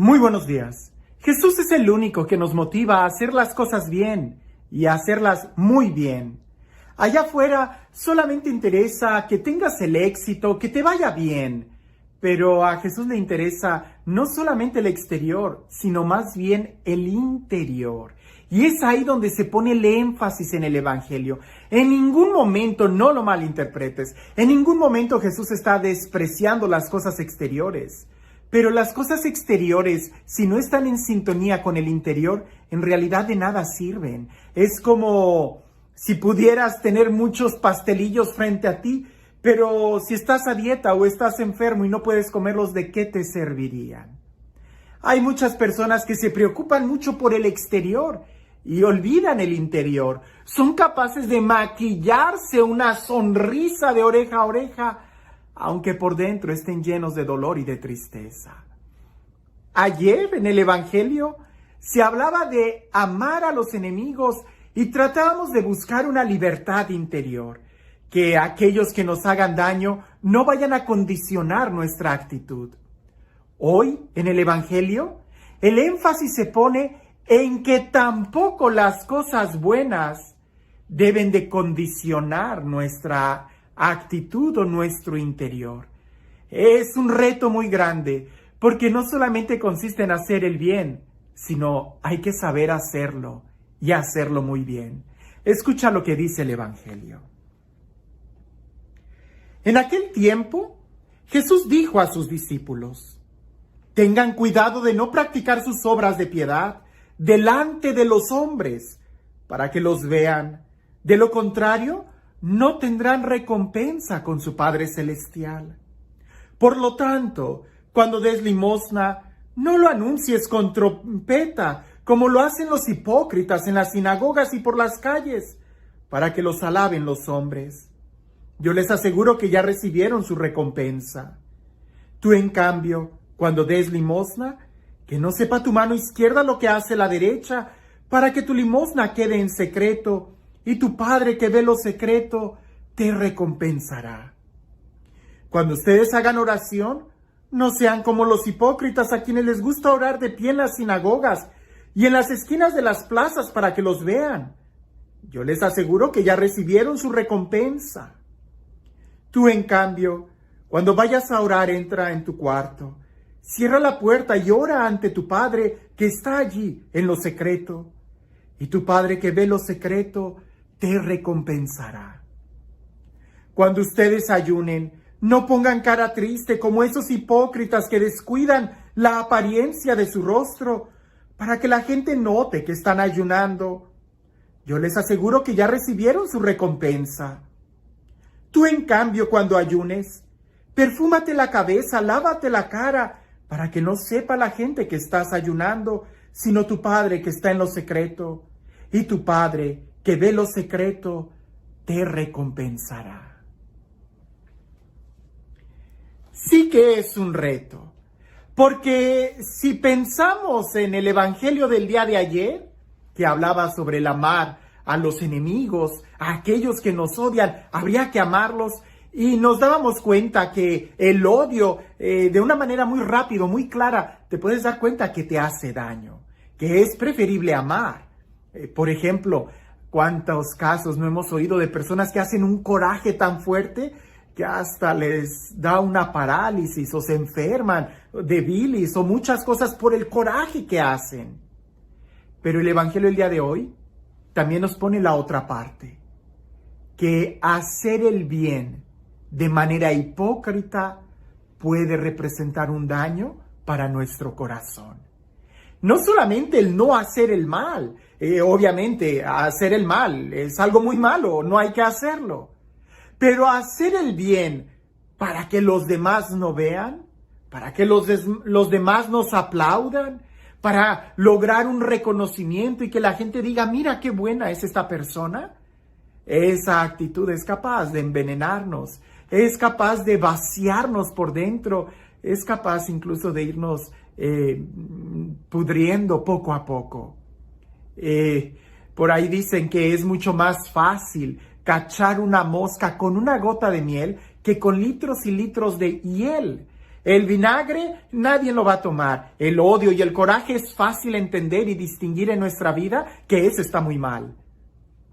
Muy buenos días. Jesús es el único que nos motiva a hacer las cosas bien y a hacerlas muy bien. Allá afuera solamente interesa que tengas el éxito, que te vaya bien. Pero a Jesús le interesa no solamente el exterior, sino más bien el interior. Y es ahí donde se pone el énfasis en el Evangelio. En ningún momento, no lo malinterpretes, en ningún momento Jesús está despreciando las cosas exteriores. Pero las cosas exteriores, si no están en sintonía con el interior, en realidad de nada sirven. Es como si pudieras tener muchos pastelillos frente a ti, pero si estás a dieta o estás enfermo y no puedes comerlos, ¿de qué te servirían? Hay muchas personas que se preocupan mucho por el exterior y olvidan el interior. Son capaces de maquillarse una sonrisa de oreja a oreja, aunque por dentro estén llenos de dolor y de tristeza. Ayer en el Evangelio se hablaba de amar a los enemigos y tratábamos de buscar una libertad interior, que aquellos que nos hagan daño no vayan a condicionar nuestra actitud. Hoy, en el Evangelio, el énfasis se pone en que tampoco las cosas buenas deben de condicionar nuestra actitud o nuestro interior. Es un reto muy grande, porque no solamente consiste en hacer el bien, sino hay que saber hacerlo y hacerlo muy bien. Escucha lo que dice el Evangelio. En aquel tiempo, Jesús dijo a sus discípulos: tengan cuidado de no practicar sus obras de piedad delante de los hombres, para que los vean. De lo contrario, no tendrán recompensa con su Padre Celestial. Por lo tanto, cuando des limosna, no lo anuncies con trompeta, como lo hacen los hipócritas en las sinagogas y por las calles, para que los alaben los hombres. Yo les aseguro que ya recibieron su recompensa. Tú, en cambio, cuando des limosna, que no sepa tu mano izquierda lo que hace la derecha, para que tu limosna quede en secreto, y tu Padre que ve lo secreto te recompensará. Cuando ustedes hagan oración, no sean como los hipócritas, a quienes les gusta orar de pie en las sinagogas y en las esquinas de las plazas para que los vean. Yo les aseguro que ya recibieron su recompensa. Tú, en cambio, cuando vayas a orar, entra en tu cuarto, cierra la puerta y ora ante tu Padre que está allí en lo secreto. Y tu Padre que ve lo secreto te recompensará. Cuando ustedes ayunen, no pongan cara triste como esos hipócritas que descuidan la apariencia de su rostro para que la gente note que están ayunando. Yo les aseguro que ya recibieron su recompensa. Tú, en cambio, cuando ayunes, perfúmate la cabeza, lávate la cara, para que no sepa la gente que estás ayunando, sino tu Padre que está en lo secreto. Y tu Padre que ve lo secreto te recompensará. Sí que es un reto, porque si pensamos en el Evangelio del día de ayer, que hablaba sobre el amar a los enemigos, a aquellos que nos odian, habría que amarlos, y nos dábamos cuenta que el odio, de una manera muy rápida, muy clara, te puedes dar cuenta que te hace daño, que es preferible amar. Por ejemplo, ¿cuántos casos no hemos oído de personas que hacen un coraje tan fuerte que hasta les da una parálisis o se enferman de bilis o muchas cosas por el coraje que hacen? Pero el Evangelio del día de hoy también nos pone la otra parte, que hacer el bien de manera hipócrita puede representar un daño para nuestro corazón. No solamente el no hacer el mal, obviamente hacer el mal es algo muy malo, no hay que hacerlo. Pero hacer el bien para que los demás no vean, para que los demás nos aplaudan, para lograr un reconocimiento y que la gente diga, mira qué buena es esta persona. Esa actitud es capaz de envenenarnos, es capaz de vaciarnos por dentro, es capaz incluso de irnos pudriendo poco a poco. Por ahí dicen que es mucho más fácil cachar una mosca con una gota de miel que con litros y litros de hiel. El vinagre nadie lo va a tomar. El odio y el coraje es fácil entender y distinguir en nuestra vida que eso está muy mal.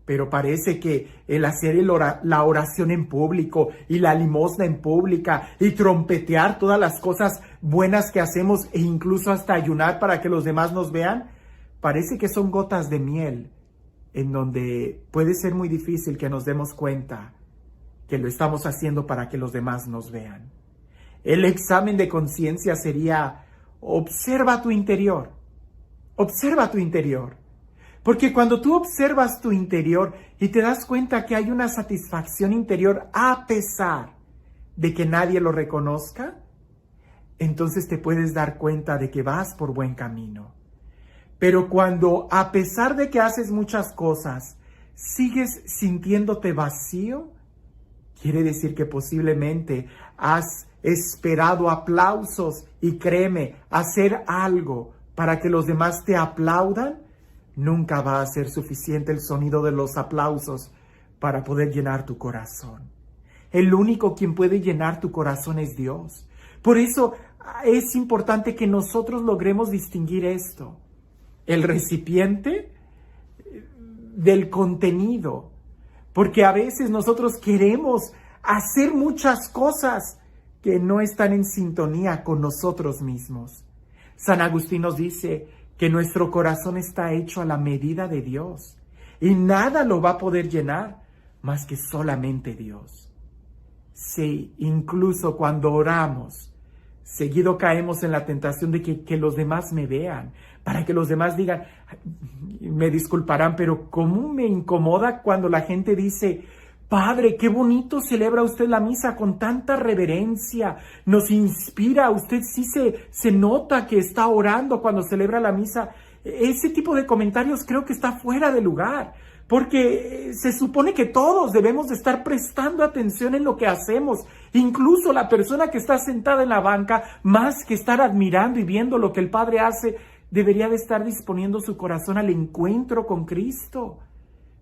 Pero parece que el hacer la oración en público y la limosna en pública y trompetear todas las cosas buenas que hacemos e incluso hasta ayunar para que los demás nos vean, parece que son gotas de miel en donde puede ser muy difícil que nos demos cuenta que lo estamos haciendo para que los demás nos vean. El examen de conciencia sería: observa tu interior. Observa tu interior. Porque cuando tú observas tu interior y te das cuenta que hay una satisfacción interior a pesar de que nadie lo reconozca, entonces te puedes dar cuenta de que vas por buen camino. Pero cuando, a pesar de que haces muchas cosas, sigues sintiéndote vacío, quiere decir que posiblemente has esperado aplausos y créeme, hacer algo para que los demás te aplaudan, nunca va a ser suficiente el sonido de los aplausos para poder llenar tu corazón. El único quien puede llenar tu corazón es Dios. Por eso es importante que nosotros logremos distinguir esto: el recipiente del contenido. Porque a veces nosotros queremos hacer muchas cosas que no están en sintonía con nosotros mismos. San Agustín nos dice que nuestro corazón está hecho a la medida de Dios y nada lo va a poder llenar más que solamente Dios. Sí, incluso cuando oramos, seguido caemos en la tentación de que los demás me vean, para que los demás digan, me disculparán, pero cómo me incomoda cuando la gente dice: Padre, qué bonito celebra usted la misa con tanta reverencia, nos inspira, usted sí se nota que está orando cuando celebra la misa. Ese tipo de comentarios creo que está fuera de lugar, porque se supone que todos debemos de estar prestando atención en lo que hacemos. Incluso la persona que está sentada en la banca, más que estar admirando y viendo lo que el Padre hace, debería de estar disponiendo su corazón al encuentro con Cristo.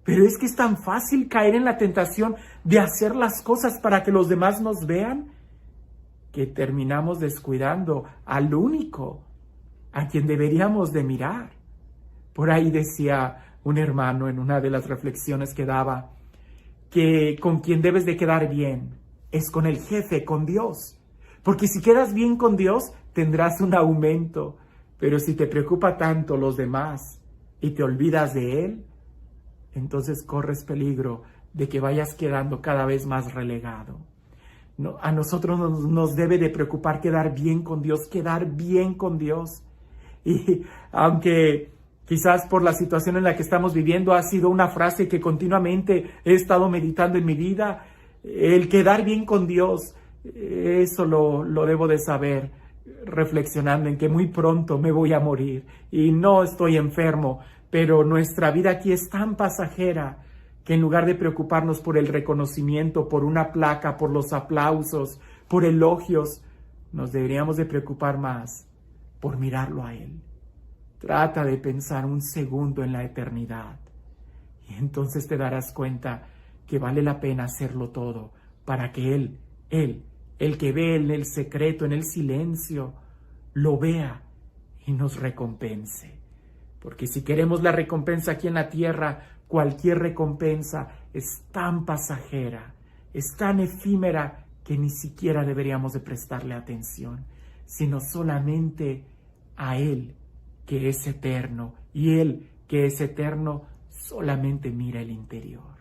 Pero es que es tan fácil caer en la tentación de hacer las cosas para que los demás nos vean, que terminamos descuidando al único a quien deberíamos de mirar. Por ahí decía un hermano en una de las reflexiones que daba, que con quien debes de quedar bien es con el jefe, con Dios. Porque si quedas bien con Dios, tendrás un aumento. Pero si te preocupa tanto los demás y te olvidas de Él, entonces corres peligro de que vayas quedando cada vez más relegado. No, a nosotros nos debe de preocupar quedar bien con Dios, quedar bien con Dios. Y aunque quizás por la situación en la que estamos viviendo ha sido una frase que continuamente he estado meditando en mi vida, el quedar bien con Dios, eso lo debo de saber, reflexionando en que muy pronto me voy a morir y no estoy enfermo, pero nuestra vida aquí es tan pasajera que en lugar de preocuparnos por el reconocimiento, por una placa, por los aplausos, por elogios, nos deberíamos de preocupar más por mirarlo a Él. Trata de pensar un segundo en la eternidad y entonces te darás cuenta que vale la pena hacerlo todo para que Él, el que ve en el secreto, en el silencio, lo vea y nos recompense. Porque si queremos la recompensa aquí en la tierra, cualquier recompensa es tan pasajera, es tan efímera que ni siquiera deberíamos de prestarle atención, sino solamente a Él que es eterno, y Él que es eterno solamente mira el interior.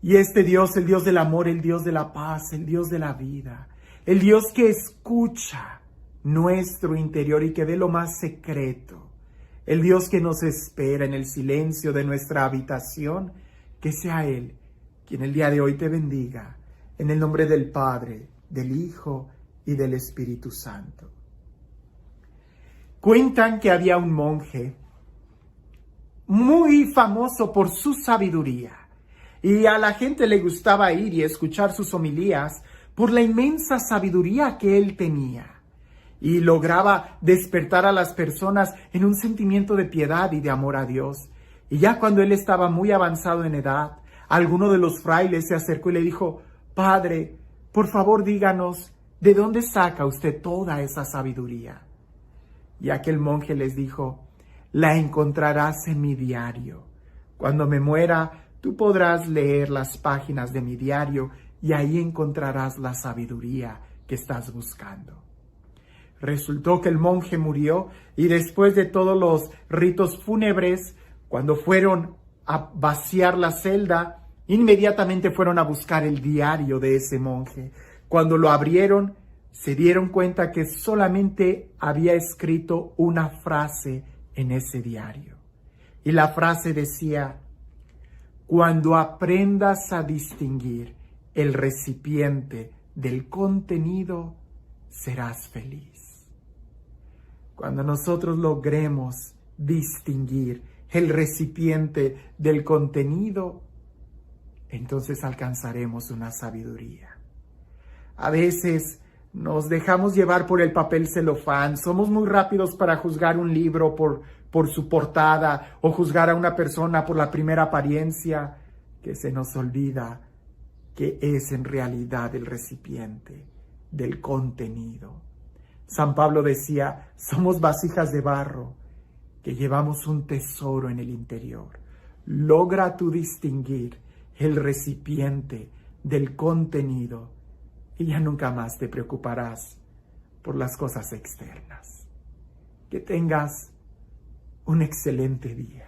Y este Dios, el Dios del amor, el Dios de la paz, el Dios de la vida, el Dios que escucha nuestro interior y que ve lo más secreto, el Dios que nos espera en el silencio de nuestra habitación, que sea Él quien el día de hoy te bendiga, en el nombre del Padre, del Hijo y del Espíritu Santo. Cuentan que había un monje muy famoso por su sabiduría, y a la gente le gustaba ir y escuchar sus homilías por la inmensa sabiduría que él tenía. Y lograba despertar a las personas en un sentimiento de piedad y de amor a Dios. Y ya cuando él estaba muy avanzado en edad, alguno de los frailes se acercó y le dijo: Padre, por favor díganos, ¿de dónde saca usted toda esa sabiduría? Y aquel monje les dijo, la encontrarás en mi diario. Cuando me muera, tú podrás leer las páginas de mi diario y ahí encontrarás la sabiduría que estás buscando. Resultó que el monje murió y después de todos los ritos fúnebres, cuando fueron a vaciar la celda, inmediatamente fueron a buscar el diario de ese monje. Cuando lo abrieron, se dieron cuenta que solamente había escrito una frase en ese diario. Y la frase decía, cuando aprendas a distinguir el recipiente del contenido, serás feliz. Cuando nosotros logremos distinguir el recipiente del contenido, entonces alcanzaremos una sabiduría. A veces nos dejamos llevar por el papel celofán, somos muy rápidos para juzgar un libro por su portada o juzgar a una persona por la primera apariencia, que se nos olvida que es en realidad el recipiente del contenido. San Pablo decía, somos vasijas de barro que llevamos un tesoro en el interior. Logra tú distinguir el recipiente del contenido y ya nunca más te preocuparás por las cosas externas. Que tengas un excelente día.